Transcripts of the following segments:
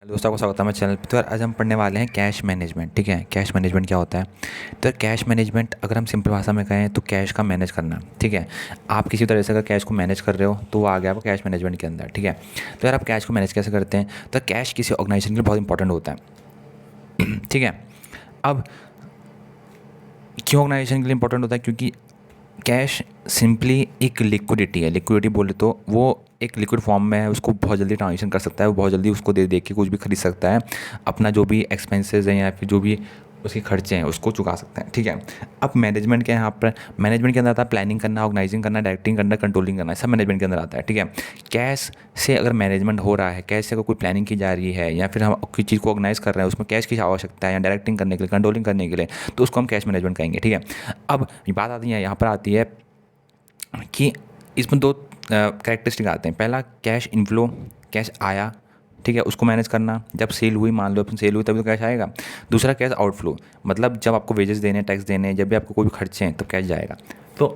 दोस्तों को स्वागत है मेरे चैनल पे। तो यार आज हम पढ़ने वाले हैं कैश मैनेजमेंट। ठीक है, कैश मैनेजमेंट क्या होता है। तो यार कैश मैनेजमेंट अगर हम सिंपल भाषा में कहें तो कैश का मैनेज करना। ठीक है, आप किसी तरह से अगर कैश को मैनेज कर रहे हो तो वो आ गया आपको कैश मैनेजमेंट के अंदर। ठीक है, तो यार आप कैश को मैनेज कैसे करते हैं। तो कैश किसी ऑर्गेनाइजेशन के लिए बहुत इंपॉर्टेंट होता है। ठीक है, अब क्यों ऑर्गेनाइजेशन के लिए इंपॉर्टेंट होता है, क्योंकि कैश सिंपली एक लिक्विडिटी है। लिक्विडिटी बोले तो वो एक लिक्विड फॉर्म में है, उसको बहुत जल्दी ट्रांजेक्शन कर सकता है, वो बहुत जल्दी उसको दे के कुछ भी खरीद सकता है, अपना जो भी एक्सपेंसेस हैं या फिर जो भी उसके खर्चे हैं उसको चुका सकते हैं। ठीक है, अब मैनेजमेंट क्या है यहाँ पर। मैनेजमेंट के अंदर आता है प्लानिंग करना, ऑर्गेनाइजिंग करना, डायरेक्टिंग करना, कंट्रोलिंग करना, सब मैनेजमेंट के अंदर आता है। ठीक है, कैश से अगर मैनेजमेंट हो रहा है, कैश से अगर कोई प्लानिंग की जा रही है या फिर हम किसी चीज़ को ऑर्गेनाइज कर रहे हैं, उसमें कैश की आवश्यकता है या डायरेक्टिंग करने के लिए, कंट्रोलिंग करने के लिए, तो उसको हम कैश मैनेजमेंट कहेंगे। ठीक है, अब बात आती है यहाँ पर आती है कि इसमें दो कैरेक्टरिस्टिक आते हैं। पहला कैश इनफ्लो, कैश आया, ठीक है, उसको मैनेज करना। जब सेल हुई, मान लो अपन सेल हुई तभी तो कैश आएगा। दूसरा कैश आउटफ्लो, मतलब जब आपको वेजेस देने, टैक्स देने, जब भी आपको कोई भी खर्चे हैं तब कैश जाएगा। तो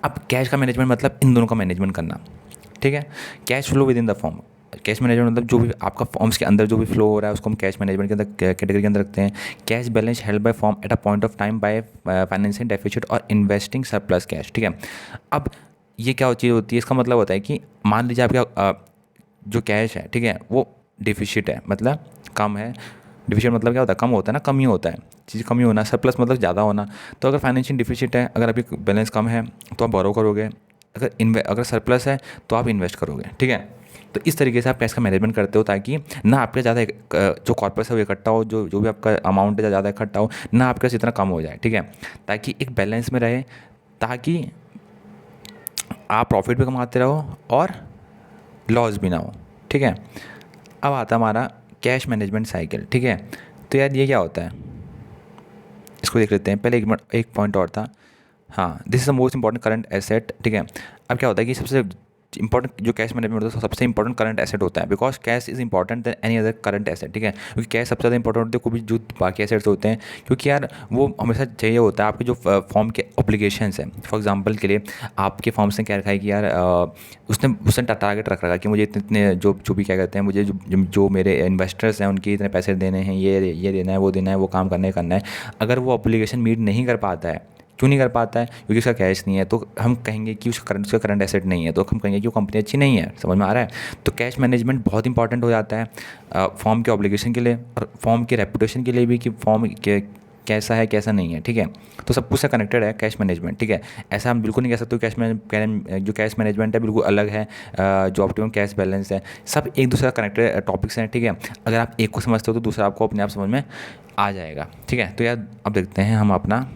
अब कैश का मैनेजमेंट मतलब इन दोनों का मैनेजमेंट करना। ठीक है, cash flow with in the form. Cash management मतलब जो भी आपका फॉर्म्स के अंदर जो भी फ्लो हो रहा है उसको हम कैश मैनेजमेंट के अंदर कैटेगरी के अंदर रखते हैं। Cash balance held by firm at a point of time by financing deficit और इन्वेस्टिंग सरप्लस कैश। ठीक है, अब ये क्या चीज़ होती है, इसका मतलब होता है कि मान लीजिए आपका जो कैश है, ठीक है, वो डिफिशिट है, मतलब कम है। डिफिशिट मतलब क्या होता है, कम होता है ना, कमी होता है, चीज़ कमी होना। सरप्लस मतलब ज़्यादा होना। तो अगर फाइनेंशियल डिफिशिट है, अगर अभी बैलेंस कम है तो आप बोरो करोगे, अगर सरप्लस है तो आप इन्वेस्ट करोगे। ठीक है, तो इस तरीके से आप कैश का मैनेजमेंट करते हो ताकि ना आपके ज़्यादा जो कॉर्पस है वो इकट्ठा हो, जो भी आपका अमाउंट है ज़्यादा इकट्ठा हो, ना आपके पास इतना कम हो जाए। ठीक है, ताकि एक बैलेंस में रहे, ताकि आप प्रॉफिट भी कमाते रहो और लॉस भी ना हो। ठीक है, अब आता है हमारा कैश मैनेजमेंट साइकिल। ठीक है, तो यार ये क्या होता है इसको देख लेते हैं। पहले एक पॉइंट और था। हाँ, this is the most important current asset. ठीक है, अब क्या होता है कि सबसे इंपॉर्टेंट जो कैश मैनेजमेंट होता है सबसे इंपॉर्टेंट करंट एसेट होता है, because cash is important than any other current asset. ठीक है, क्योंकि कैश सबसे ज़्यादा इंपॉर्टेंट होते हैं कोई भी जो बाकी एसेट्स होते हैं, क्योंकि यार वो हमेशा चाहिए होता है। आपके जो फॉर्म के ऑब्लिगेशंस हैं, फॉर एग्जांपल के लिए आपके फॉर्म्स ने क्या रखा है कि यार उसने टारगेट रख रखा है कि मुझे इतने इतने जो भी क्या कहते हैं, मुझे जो मेरे इन्वेस्टर्स हैं उनके इतने पैसे देने हैं, ये देना है, वो देना है, वो काम करना है। अगर वो ऑब्लिगेशन मीट नहीं कर पाता है, क्यों नहीं कर पाता है, क्योंकि उसका कैश नहीं है, तो हम कहेंगे कि उसका करंट एसेट नहीं है, तो हम कहेंगे कि वो कंपनी अच्छी नहीं है। समझ में आ रहा है। तो कैश मैनेजमेंट बहुत इंपॉर्टेंट हो जाता है फॉर्म के ऑब्लिगेशन के लिए और फॉर्म के रेपुटेशन के लिए भी, कि फॉर्म कैसा है कैसा नहीं है। ठीक है, तो सब कुछ से कनेक्टेड है कैश मैनेजमेंट। ठीक है, ऐसा हम बिल्कुल नहीं कह सकते जो कैश मैनेजमेंट है बिल्कुल अलग है, जो ऑप्टिमम कैश बैलेंस है, सब एक दूसरे का कनेक्टेड टॉपिक्स हैं। ठीक है, अगर आप एक को समझते हो तो दूसरा आपको अपने आप समझ में आ जाएगा। ठीक है, तो यार अब देखते हैं हम अपना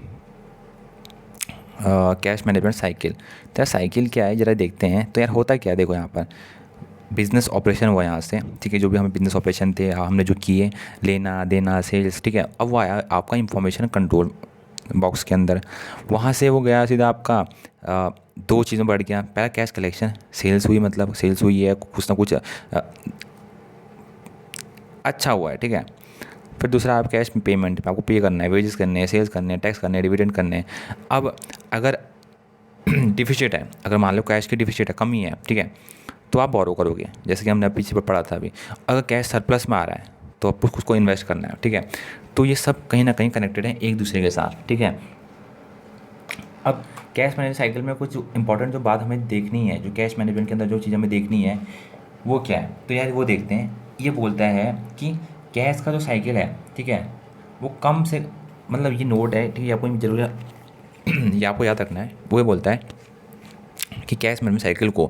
कैश मैनेजमेंट साइकिल। तो यार साइकिल क्या है ज़रा देखते हैं। तो यार होता क्या है, देखो यहाँ पर बिज़नेस ऑपरेशन हुआ यहाँ से। ठीक है, जो भी हमें बिज़नेस ऑपरेशन थे हमने जो किए, लेना देना सेल्स। ठीक है, अब वो आया आपका इंफॉर्मेशन कंट्रोल बॉक्स के अंदर। वहाँ से वो गया सीधा आपका दो चीज़ों बढ़ गया। पहला कैश कलेक्शन, सेल्स हुई, मतलब सेल्स हुई है, कुछ ना कुछ अच्छा हुआ है। ठीक है, फिर दूसरा आप कैश पेमेंट, आपको पे करना है, वेजेस करने हैं, सेल्स करने हैं, टैक्स करने हैं, डिविडेंड करने हैं। अब अगर डिफिसिट है, अगर मान लो कैश की डिफिसिट है, कमी है, ठीक है, तो आप बोरो करोगे, जैसे कि हमने पीछे पर पढ़ा था अभी। अगर कैश सरप्लस में आ रहा है तो आपको उसको इन्वेस्ट करना है। ठीक है, तो ये सब कहीं ना कहीं कनेक्टेड है एक दूसरे के साथ। ठीक है, अब कैश मैनेजमेंट साइकिल में कुछ इंपॉर्टेंट जो बात हमें देखनी है, जो कैश मैनेजमेंट के अंदर जो चीज़ हमें देखनी है वो क्या है। तो यार वो देखते हैं। ये बोलता है कि कैश का जो साइकिल है, ठीक है, वो कम से, मतलब ये नोट है, ठीक है, आपको जरूर ये आपको याद रखना है। वो ये बोलता है कि कैश मैनेजमेंट साइकिल को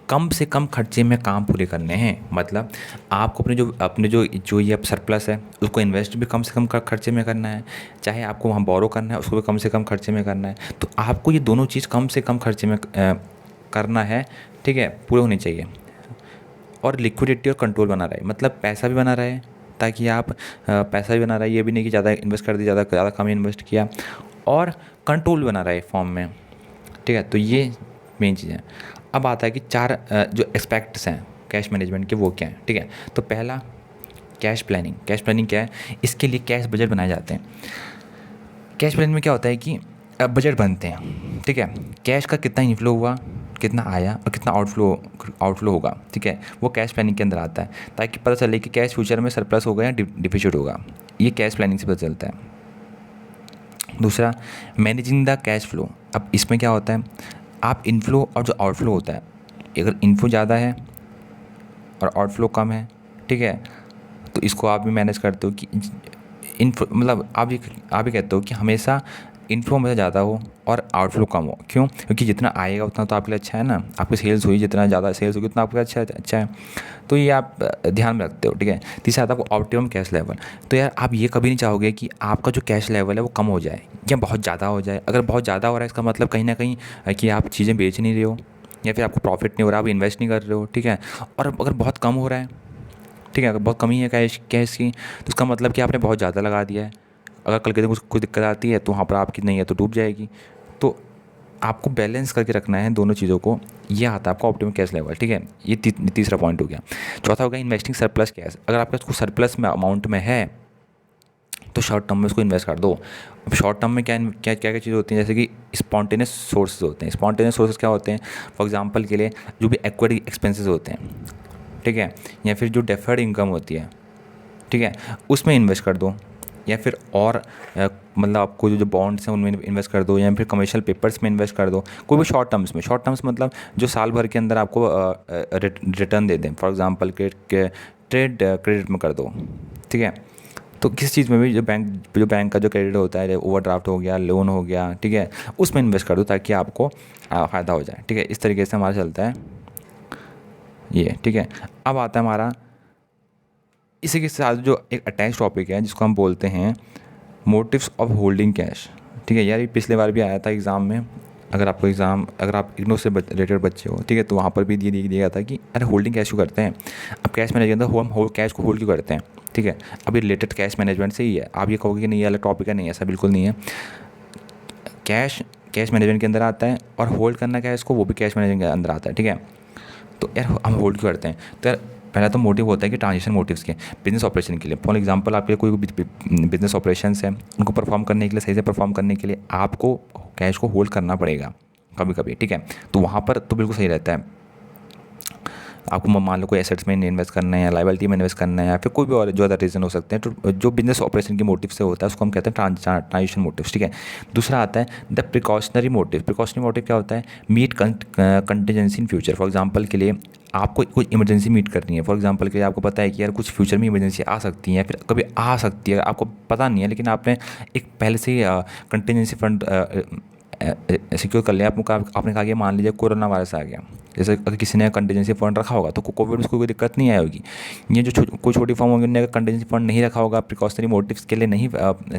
कम से कम खर्चे में काम पूरे करने हैं। मतलब आपको अपने जो ये सरप्लस है उसको इन्वेस्ट भी कम से कम खर्चे में करना है, चाहे आपको वहाँ बोरो करना है उसको भी कम से कम खर्चे में करना है। तो आपको ये दोनों चीज़ कम से कम खर्चे में करना है। ठीक है, पूरे होनी चाहिए। और लिक्विडिटी और कंट्रोल बना रहे, मतलब पैसा भी बना रहे, ताकि आप पैसा भी बना रहे, ये भी नहीं कि ज़्यादा इन्वेस्ट कर दिया, ज़्यादा कम इन्वेस्ट किया, और कंट्रोल बना रहे फॉर्म में। ठीक है, तो ये मेन चीज़ है। अब आता है कि चार जो एस्पेक्ट्स हैं कैश मैनेजमेंट के वो क्या हैं। ठीक है, तो पहला कैश प्लानिंग। कैश प्लानिंग क्या है, इसके लिए कैश बजट बनाए जाते हैं। कैश प्लानिंग में क्या होता है कि बजट बनते हैं। ठीक है, कैश का कितना इनफ्लो हुआ, कितना आया और कितना आउटफ्लो होगा, ठीक है, वो कैश प्लानिंग के अंदर आता है, ताकि पता चले कि कैश फ्यूचर में सरप्लस होगा या डिफिसिट होगा। ये कैश प्लानिंग से पता चलता है। दूसरा, मैनेजिंग द कैश फ्लो। अब इसमें क्या होता है, आप इनफ्लो और जो आउटफ्लो होता है, अगर इनफ्लो ज़्यादा है और आउटफ्लो कम है, ठीक है, तो इसको आप भी मैनेज करते हो कि इनफ्लो मतलब आप भी कहते हो कि हमेशा इनफ्लो हमेशा ज़्यादा हो और आउटफ्लो कम हो। क्यों? क्योंकि जितना आएगा उतना तो आपके लिए अच्छा है ना, आपकी सेल्स हुई, जितना ज़्यादा सेल्स होगी उतना आपके लिए अच्छा है। तो ये आप ध्यान में रखते हो, ठीक है। तीसरा आता है आपको ऑप्टिमम कैश लेवल। तो यार आप ये कभी नहीं चाहोगे कि आपका जो कैश लेवल है वो कम हो जाए या बहुत ज़्यादा हो जाए। अगर बहुत ज़्यादा हो रहा है इसका मतलब कहीं ना कहीं कि आप चीज़ें बेच नहीं रहे हो या फिर आपको प्रॉफिट नहीं हो रहा, आप इन्वेस्ट नहीं कर रहे हो, ठीक है। और अगर बहुत कम हो रहा है, ठीक है, अगर बहुत कमी है कैश की, तो उसका मतलब कि आपने बहुत ज़्यादा लगा दिया है। अगर कल के दिन कुछ दिक्कत आती है तो वहाँ पर आपकी नहीं है तो डूब जाएगी। तो आपको बैलेंस करके रखना है दोनों चीज़ों को। ये आता है आपका ऑप्टिमम कैश लेवल, ठीक है। ये तीसरा पॉइंट हो गया। चौथा हो गया इन्वेस्टिंग सरप्लस कैश। अगर आपके पास कुछ सरप्लस में अमाउंट में है तो शॉर्ट टर्म में उसको इन्वेस्ट कर दो। अब शॉर्ट टर्म में क्या क्या क्या चीज़ होती हैं, जैसे कि स्पॉन्टेनियस सोर्सेज होते हैं। स्पॉन्टेनियस सोर्सेज क्या होते हैं? फॉर एग्जांपल के लिए जो भी एक्वायर्ड एक्सपेंसेस होते हैं, ठीक है, या फिर जो डेफर्ड इनकम होती है, ठीक है, उसमें इन्वेस्ट कर दो। या फिर और मतलब आपको जो बॉन्ड्स हैं उनमें इन्वेस्ट कर दो, या फिर कमर्शियल पेपर्स में इन्वेस्ट कर दो। कोई भी शॉर्ट टर्म्स में, शॉर्ट टर्म्स मतलब जो साल भर के अंदर आपको रिटर्न दे दें। फॉर एग्जांपल ट्रेड क्रेडिट में कर दो, ठीक है। तो किस चीज़ में भी जो बैंक का जो क्रेडिट होता है, ओवरड्राफ्ट हो गया, लोन हो गया, ठीक है, उसमें इन्वेस्ट कर दो ताकि आपको फ़ायदा हो जाए, ठीक है। इस तरीके से हमारा चलता है ये, ठीक है। अब आता है हमारा इसी के साथ जो एक अटैच टॉपिक है जिसको हम बोलते हैं मोटिव्स ऑफ होल्डिंग कैश, ठीक है। यार ये पिछले बार भी आया था एग्ज़ाम में। अगर आप इग्नो से रिलेटेड बच्चे हो, ठीक है, तो वहाँ पर भी दिया गया था कि अरे होल्डिंग कैश क्यों करते हैं। अब कैश मैनेजमेंट हम कैश को होल्ड क्यों करते हैं, ठीक है। अब ये रिलेटेड कैश मैनेजमेंट से ही है। आप ये कहोगे कि नहीं ये अलग टॉपिक है, नहीं, ऐसा बिल्कुल नहीं है। कैश मैनेजमेंट के अंदर आता है और होल्ड करना कैश को वो भी कैश मैनेजमेंट के अंदर आता है, ठीक है। तो यार हम होल्ड क्यों करते हैं? तो यार पहला तो मोटिव होता है कि ट्रांजेक्शन मोटिव्स के, बिजनेस ऑपरेशन के लिए। फॉर एग्जांपल आपके कोई बिजनेस ऑपरेशंस है, उनको परफॉर्म करने के लिए, सही से परफॉर्म करने के लिए आपको कैश को होल्ड करना पड़ेगा कभी कभी, ठीक है। तो वहाँ पर तो बिल्कुल सही रहता है। आपको मान लो कोई एसेट्स में इन्वेस्ट करना है या लायबिलिटी में इन्वेस्ट करना है या फिर कोई भी और जो अदर रीज़न हो सकते हैं, तो जो बिजनेस ऑपरेशन के मोटिव से होता है उसको हम कहते हैं ट्रांजेक्शन मोटिव्स, ठीक है। दूसरा आता है the precautionary motive. Precautionary motive क्या होता है? Meet contingency in future. For example के लिए आपको कुछ इमरजेंसी मीट करनी है। फॉर एग्जांपल के लिए आपको पता है कि यार कुछ फ्यूचर में इमरजेंसी आ सकती है या फिर कभी आ सकती है, आपको पता नहीं है, लेकिन आपने एक पहले से ही कंटीजेंसी फंड सिक्योर कर लिया। आपने कहा कि मान लीजिए कोरोना वायरस आ गया, जैसे अगर किसी ने कंटीजेंसी फंड रखा होगा तो कोविड में उसको कोई दिक्कत नहीं आएगी। ये जो कोई छोटी फॉर्म होगी उन्होंने कंटीजेंसी फंड नहीं रखा होगा, प्रिकॉशनरी मोटिव्स के लिए नहीं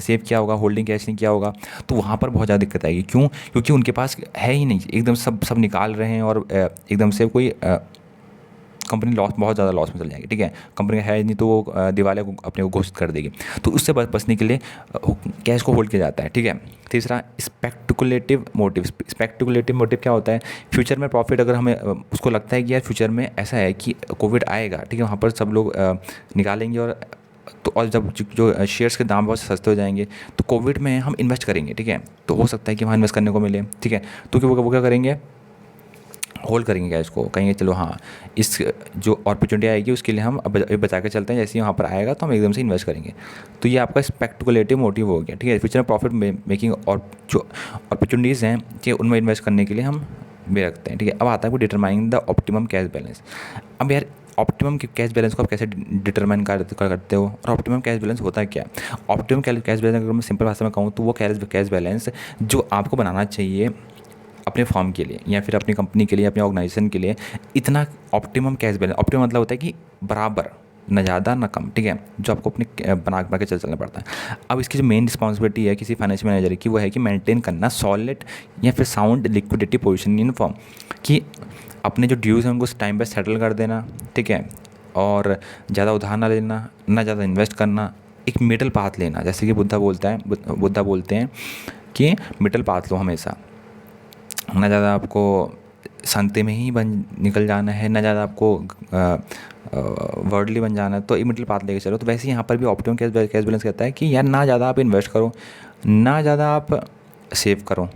सेव किया होगा, होल्डिंग कैश नहीं किया होगा, तो वहाँ पर बहुत ज़्यादा दिक्कत आएगी। क्यों? क्योंकि उनके पास है ही नहीं, एकदम सब निकाल रहे हैं और एकदम से कोई कंपनी बहुत ज़्यादा लॉस में चल जाएगी, ठीक है। कंपनी है नहीं तो वो दिवालिया को अपने को घोषित कर देगी। तो उससे बचने के लिए कैश को होल्ड किया जाता है, ठीक है। तीसरा स्पेक्युलेटिव मोटिव। स्पेक्युलेटिव मोटिव क्या होता है? फ्यूचर में प्रॉफिट, अगर हमें उसको लगता है कि यार फ्यूचर में ऐसा है कि कोविड आएगा, ठीक है, वहाँ पर सब लोग निकालेंगे और जब जो शेयर्स के दाम बहुत सस्ते हो जाएंगे तो कोविड में हम इन्वेस्ट करेंगे, ठीक है। तो हो सकता है कि वहाँ इन्वेस्ट करने को मिले, ठीक है। तो वो क्या करेंगे? होल्ड करेंगे कैश को, कहेंगे चलो हाँ इस जो अपॉर्चुनिटी आएगी उसके लिए हम अब बचा के चलते हैं, जैसे ही वहाँ पर आएगा तो हम एकदम से इन्वेस्ट करेंगे। तो ये आपका स्पेक्युलेटिव मोटिव हो गया, ठीक है। फ्यूचर में प्रॉफिट मेकिंग और जो अपॉर्चुनिटीज़ हैं कि उनमें इन्वेस्ट करने के लिए हम भी रखते हैं, ठीक है। अब आता है determining the optimum cash balance. अब यार ऑप्टिमम कैश बैलेंस को आप कैसे डिटरमाइन करते हो और ऑप्टिमम कैश बैलेंस होता है क्या? ऑप्टिमम कैश बैलेंस अगर मैं सिंपल भाषा में कहूँ तो वो कैश बैलेंस जो आपको बनाना चाहिए अपने फॉर्म के लिए या फिर अपनी कंपनी के लिए, अपने ऑर्गेनाइजेशन के लिए, इतना ऑप्टिमम कैश बैलेंस। ऑप्टिमम मतलब होता है कि बराबर, ना ज़्यादा ना कम, ठीक है, जो आपको अपने बना के चलना पड़ता है। अब इसकी जो मेन रिस्पॉन्सिबिलिटी है किसी फाइनेंशियल मैनेजर की, वो है कि मेंटेन करना सॉलिड या फिर sound liquidity position in form, कि अपने जो ड्यूज़ हैं उनको टाइम पर सेटल कर देना, ठीक है, और ज़्यादा उधार ना लेना, ना ज़्यादा इन्वेस्ट करना, एक मिडल पाथ लेना। जैसे कि बुद्धा बोलते हैं कि मिडल पाथ लो हमेशा, ना ज़्यादा आपको संते में ही निकल जाना है, ना ज़्यादा आपको वर्डली बन जाना है, तो मिडिल पाथ लेके चलो। तो वैसे ही यहाँ पर भी ऑप्टिमम कैश बैलेंस कहता है कि यार ना ज़्यादा आप इन्वेस्ट करो, ना ज़्यादा आप सेव करो,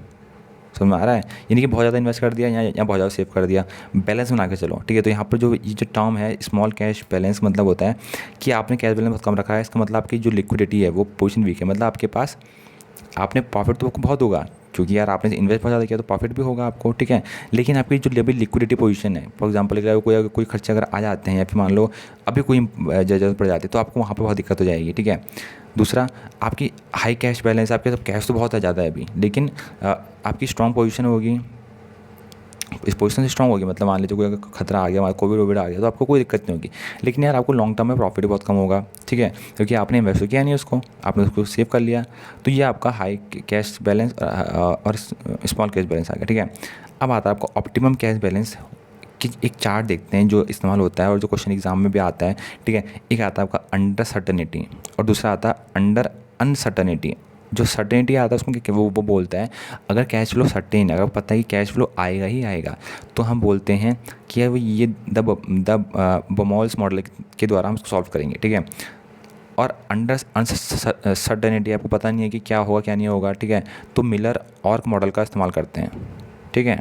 समझ में आ रहा है? यानी कि बहुत ज़्यादा इन्वेस्ट कर दिया या बहुत ज़्यादा सेव कर दिया, बैलेंस बना के चलो, ठीक है। तो यहाँ पर जो ये जो टर्म है स्मॉल कैश बैलेंस, मतलब होता है कि आपने कैश बैलेंस बहुत कम रखा है, इसका मतलब आपकी जो लिक्विडिटी है वो पोजीशन वीक है, मतलब आपके पास आपने प्रॉफिट तो बहुत होगा क्योंकि यार आपने इन्वेस्ट बहुत ज़्यादा किया तो प्रॉफिट भी होगा आपको, ठीक है। लेकिन आपकी जो लेवल लिक्विडिटी पोजीशन है, फॉर एग्जांपल कोई खर्चे अगर आ जाते हैं या फिर मान लो अभी कोई जरूरत पड़ जाती है तो आपको वहाँ पर बहुत दिक्कत हो जाएगी, ठीक है। दूसरा, आपकी हाई कैश बैलेंस, आपके सब कैश तो बहुत ज़्यादा है अभी, लेकिन आपकी स्ट्रॉन्ग पोजीशन होगी, इस पोजीशन से स्ट्रॉन्ग होगी, मतलब मान लीजिए कोई अगर खतरा आ गया, कोविड आ गया तो आपको कोई दिक्कत नहीं होगी। लेकिन यार आपको लॉन्ग टर्म में प्रॉफिट बहुत कम होगा, ठीक है, क्योंकि आपने इन्वेस्ट किया नहीं उसको, आपने उसको सेव कर लिया। तो ये आपका हाई कैश बैलेंस और स्मॉल कैश बैलेंस आ गया, ठीक है। अब आता है आपको ऑप्टिमम कैश बैलेंस कि एक चार्ट देखते हैं जो इस्तेमाल होता है और जो क्वेश्चन एग्जाम में भी आता है, ठीक है। एक आता है आपका अंडर सर्टेनिटी और दूसरा आता है अंडर अनसर्टेनिटी। जो सर्टेनिटी आता है उसमें कि वो बोलता है अगर कैश फ्लो सर्टेन, अगर पता है कि कैश फ्लो आएगा ही आएगा, तो हम बोलते हैं कि ये द बमॉल्स मॉडल के द्वारा हम सॉल्व करेंगे, ठीक है। और अंडर अनसर्टेनिटी आपको पता नहीं है कि क्या होगा क्या नहीं होगा, ठीक है, तो मिलर ऑर्क मॉडल का इस्तेमाल करते हैं, ठीक है।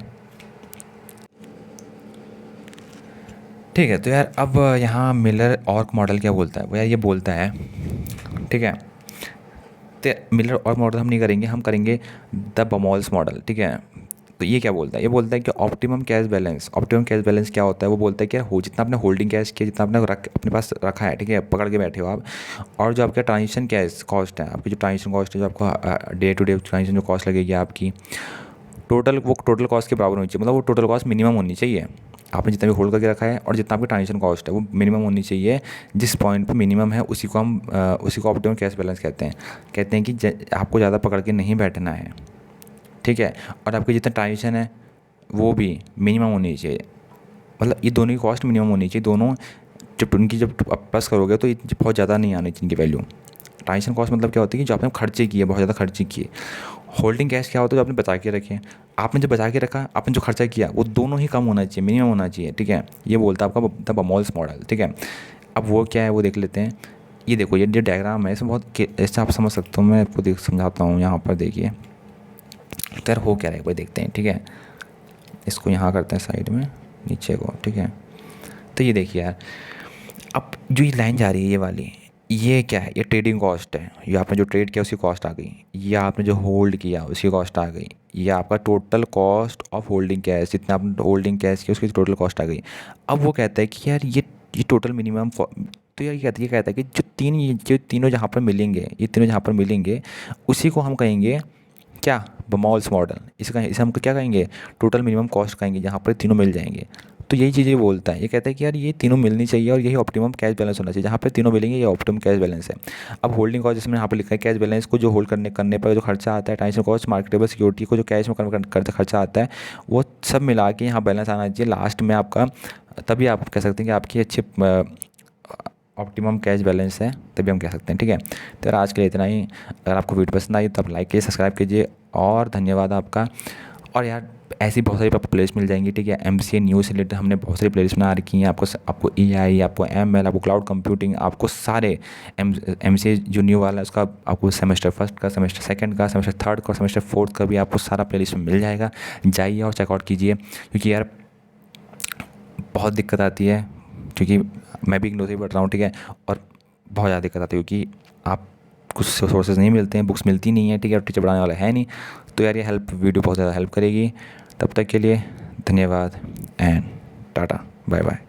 ठीक है, तो यार अब यहाँ मिलर ऑर्क मॉडल क्या बोलता है, वो यार ये बोलता है, ठीक है, तो मिलर ऑर्क मॉडल हम नहीं करेंगे, हम करेंगे द बमॉल्स मॉडल, ठीक है। तो ये क्या बोलता है, ये बोलता है कि ऑप्टिमम कैश बैलेंस क्या होता है, वो बोलता है कि यार जितना आपने होल्डिंग कैश किया, जितना आपने अपने पास रखा है, ठीक है, पकड़ के बैठे हो आप, और जो आपका ट्रांजेक्शन कैश कॉस्ट है, आपकी जो ट्रांजेक्शन कॉस्ट है, जो आपको डे टू डे ट्रांजेक्शन जो कॉस्ट लगेगी आपकी, वो टोटल कॉस्ट के बराबर होनी चाहिए, मतलब वो टोटल कॉस्ट मिनिमम होनी चाहिए, आपने जितना भी होल्ड करके रखा है और जितना आपकी ट्रांजेक्शन कॉस्ट है वो मिनिमम होनी चाहिए। जिस पॉइंट पे मिनिमम है उसी को ऑप्टिमम कैश बैलेंस कहते हैं कि आपको ज़्यादा पकड़ के नहीं बैठना है, ठीक है, और आपकी जितना ट्रांजेक्शन है वो भी मिनिमम होनी चाहिए, मतलब ये दोनों की कॉस्ट मिनिमम होनी चाहिए, दोनों जब प्लस करोगे तो ये बहुत ज़्यादा नहीं आनी चाहिए इनकी वैल्यू। ट्रांजेक्शन कॉस्ट मतलब क्या होती है कि जो आपने खर्चे किए, बहुत ज़्यादा खर्चे किए। होल्डिंग कैश क्या होता है, जो आपने बचा के रखे, आपने जो बचा के रखा, आपने जो खर्चा किया वो दोनों ही कम होना चाहिए, मिनिमम होना चाहिए, ठीक है। ये बोलता है आपका द बमॉल्स मॉडल, ठीक है। अब वो क्या है वो देख लेते हैं। ये देखो, ये जो डायग्राम है इसमें बहुत ऐसे आप समझ सकते हो, मैं आपको समझाता हूँ। यहाँ पर देखिए तो यार हो क्या रहा है एक बार देखते हैं, ठीक है। इसको यहाँ करते हैं साइड में नीचे को, ठीक है। तो ये देखिए यार, अब जो ये लाइन जा रही है ये वाली, ये क्या है, ये ट्रेडिंग कॉस्ट है, ये आपने जो ट्रेड किया उसकी कॉस्ट आ गई, ये आपने जो होल्ड किया उसकी कॉस्ट आ गई, ये आपका total cost of holding cash, जितना आपने होल्डिंग कैश किया उसकी टोटल कॉस्ट आ गई। अब वो कहता है कि यार ये टोटल मिनिमम, तो यार ये कहता है कि जो तीनों जहाँ पर मिलेंगे, ये तीनों जहाँ पर मिलेंगे उसी को हम कहेंगे क्या, बमॉल्स मॉडल। इसे हम क्या कहेंगे, टोटल मिनिमम कॉस्ट कहेंगे, जहाँ पर तीनों मिल जाएंगे। तो यही चीज़ें बोलता है, ये कहता है कि यार ये तीनों मिलनी चाहिए और यही ऑप्टिमम कैश बैलेंस होना चाहिए, जहाँ पे तीनों मिलेंगे ये ऑप्टिमम कैश बैलेंस है। अब होल्डिंग कॉस्ट जिसमें यहाँ पर लिखा है कैश बैलेंस को जो होल्ड करने पर जो खर्चा आता है, ट्रांजेक्शन कॉस्ट, मार्केटेबल सिक्योरिटी को जो कैश में कन्वर्ट करते खर्चा आता है, वो सब मिला के यहाँ बैलेंस आना चाहिए लास्ट में आपका, तभी आप कह सकते हैं कि आपकी अच्छी ऑप्टिमम कैश बैलेंस है, तभी हम कह सकते हैं, ठीक है। तो यार आज के लिए इतना ही। अगर आपको वीडियो पसंद आई तो आप लाइक कीजिए, सब्सक्राइब कीजिए, और धन्यवाद आपका। और यार ऐसी बहुत सारी प्लेलिस्ट मिल जाएंगी, ठीक है। MCA न्यूज़ से रिलेटेड हमने बहुत सारी प्लेलिस्ट बना रखी हैं, आपको AI, आपको ML, आपको क्लाउड कंप्यूटिंग, आपको सारे MCA जो न्यू वाला है उसका आपको सेमेस्टर फर्स्ट का, सेमेस्टर सेकंड का, सेमेस्टर थर्ड का, सेमेस्टर फोर्थ का भी आपको सारा प्लेलिस्ट में मिल जाएगा। जाइए और चेकआउट कीजिए, क्योंकि यार बहुत दिक्कत आती है, क्योंकि मैं भी इग्नोर से पढ़ रहा हूँ, ठीक है, और बहुत ज़्यादा दिक्कत आती है क्योंकि आप कुछ सोर्सेज नहीं मिलते हैं, बुक्स मिलती नहीं है, ठीक है, और टीचर पढ़ाने वाला है नहीं। तो यार ये वीडियो बहुत ज़्यादा हेल्प करेगी। तब तक के लिए धन्यवाद एंड टाटा, बाय बाय।